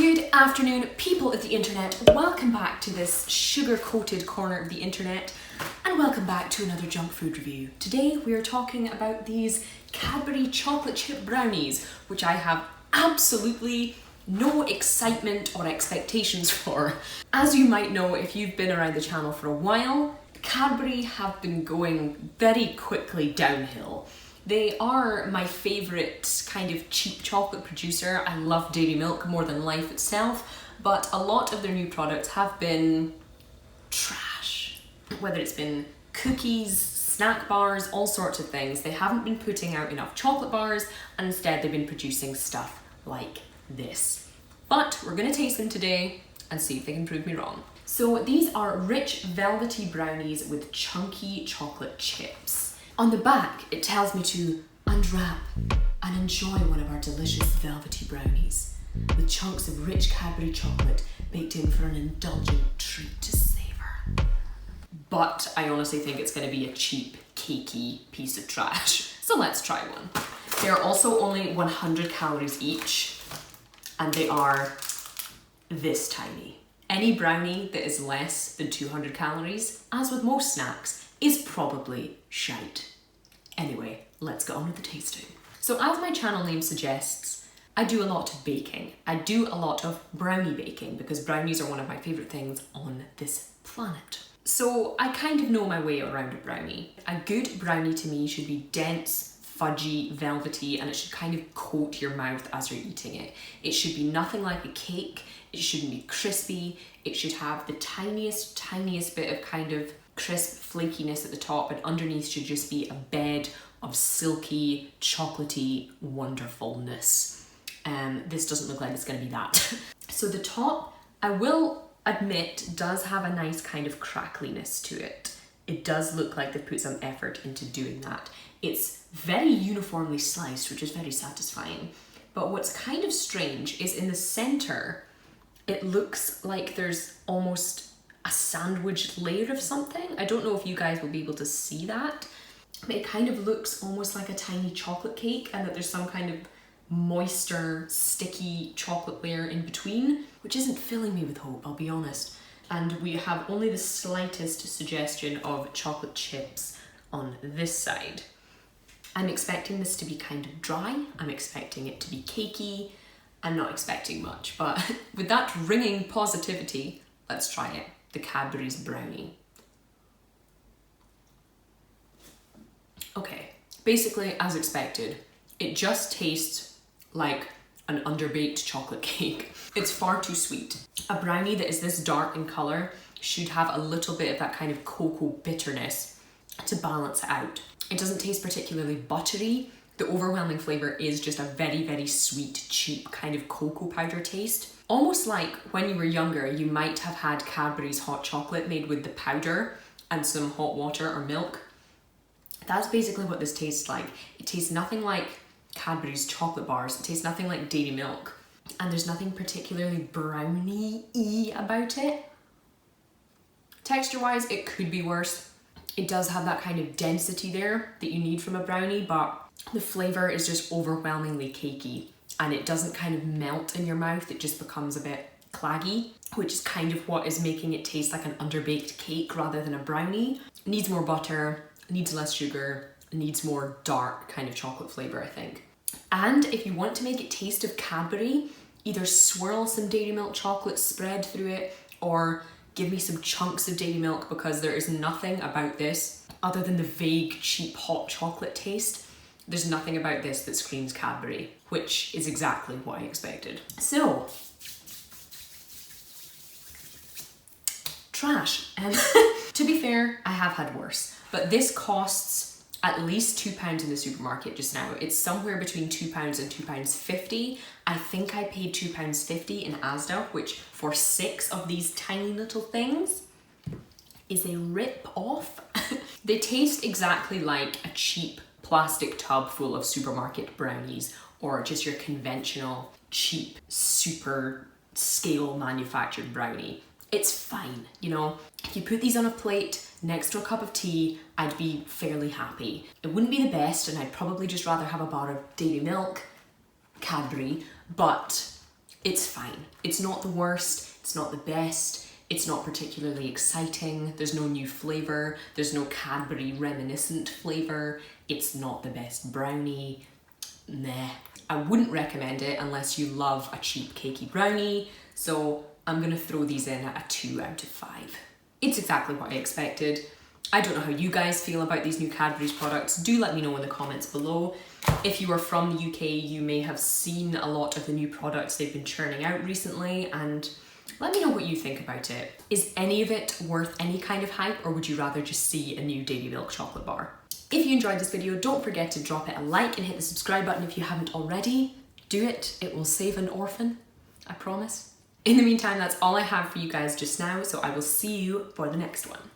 Good afternoon, people of the internet. Welcome back to this sugar-coated corner of the internet, and welcome back to another junk food review. Today we are talking about these Cadbury chocolate chip brownies, which I have absolutely no excitement or expectations for. As you might know if you've been around the channel for a while, Cadbury have been going very quickly downhill. They are my favourite kind of cheap chocolate producer. I love dairy milk more than life itself, but a lot of their new products have been trash. Whether it's been cookies, snack bars, all sorts of things, they haven't been putting out enough chocolate bars, and instead they've been producing stuff like this. But we're gonna taste them today and see if they can prove me wrong. So these are rich velvety brownies with chunky chocolate chips. On the back, it tells me to unwrap and enjoy one of our delicious velvety brownies with chunks of rich Cadbury chocolate baked in for an indulgent treat to savour. But I honestly think it's going to be a cheap, cakey piece of trash. So let's try one. They are also only 100 calories each, and they are this tiny. Any brownie that is less than 200 calories, as with most snacks, is probably shite. Anyway, let's get on with the tasting. So as my channel name suggests, I do a lot of baking. I do a lot of brownie baking because brownies are one of my favourite things on this planet. So I kind of know my way around a brownie. A good brownie to me should be dense, fudgy, velvety, and it should kind of coat your mouth as you're eating it. It should be nothing like a cake. It shouldn't be crispy. It should have the tiniest bit of kind of crisp flakiness at the top, and underneath should just be a bed of silky, chocolatey wonderfulness. This doesn't look like it's going to be that. So the top, I will admit, does have a nice kind of crackliness to it. It does look like they've put some effort into doing that. It's very uniformly sliced, which is very satisfying. But what's kind of strange is in the center, it looks like there's almost a sandwich layer of something. I don't know if you guys will be able to see that, but it kind of looks almost like a tiny chocolate cake, and that there's some kind of moister, sticky chocolate layer in between, which isn't filling me with hope, I'll be honest. And we have only the slightest suggestion of chocolate chips on this side. I'm expecting this to be kind of dry. I'm expecting it to be cakey. I'm not expecting much, but with that ringing positivity, let's try it. The Cadbury's brownie. Okay, basically as expected, it just tastes like an underbaked chocolate cake. It's far too sweet. A brownie that is this dark in colour should have a little bit of that kind of cocoa bitterness to balance it out. It doesn't taste particularly buttery. The overwhelming flavour is just a very sweet, cheap kind of cocoa powder taste. Almost like when you were younger, you might have had Cadbury's hot chocolate made with the powder and some hot water or milk. That's basically what this tastes like. It tastes nothing like Cadbury's chocolate bars. It tastes nothing like dairy milk. And there's nothing particularly brownie-y about it. Texture-wise, it could be worse. It does have that kind of density there that you need from a brownie, but the flavour is just overwhelmingly cakey. And it doesn't kind of melt in your mouth, it just becomes a bit claggy, which is kind of what is making it taste like an underbaked cake rather than a brownie. It needs more butter, needs less sugar, needs more dark kind of chocolate flavour, I think. And if you want to make it taste of Cadbury, either swirl some dairy milk chocolate spread through it, or give me some chunks of dairy milk, because there is nothing about this other than the vague, cheap hot chocolate taste. There's nothing about this that screams Cadbury, which is exactly what I expected. So, trash. To be fair, I have had worse, but this costs at least £2 in the supermarket just now. It's somewhere between £2 and £2.50. I think I paid £2.50 in Asda, which for 6 of these tiny little things is a rip-off. They taste exactly like a cheap plastic tub full of supermarket brownies, or just your conventional, cheap, super scale manufactured brownie. It's fine, you know. If you put these on a plate next to a cup of tea, I'd be fairly happy. It wouldn't be the best, and I'd probably just rather have a bar of dairy milk, Cadbury, but It's fine. It's not the worst, it's not the best, it's not particularly exciting, there's no new flavour, there's no Cadbury reminiscent flavour, it's not the best brownie, meh. I wouldn't recommend it unless you love a cheap cakey brownie, so I'm gonna throw these in at a 2 out of 5. It's exactly what I expected. I don't know how you guys feel about these new Cadbury's products. Do let me know in the comments below. If you are from the UK, you may have seen a lot of the new products they've been churning out recently, and let me know what you think about it. Is any of it worth any kind of hype, or would you rather just see a new Dairy Milk chocolate bar? If you enjoyed this video, don't forget to drop it a like and hit the subscribe button if you haven't already. Do it, it will save an orphan, I promise. In the meantime, that's all I have for you guys just now, so I will see you for the next one.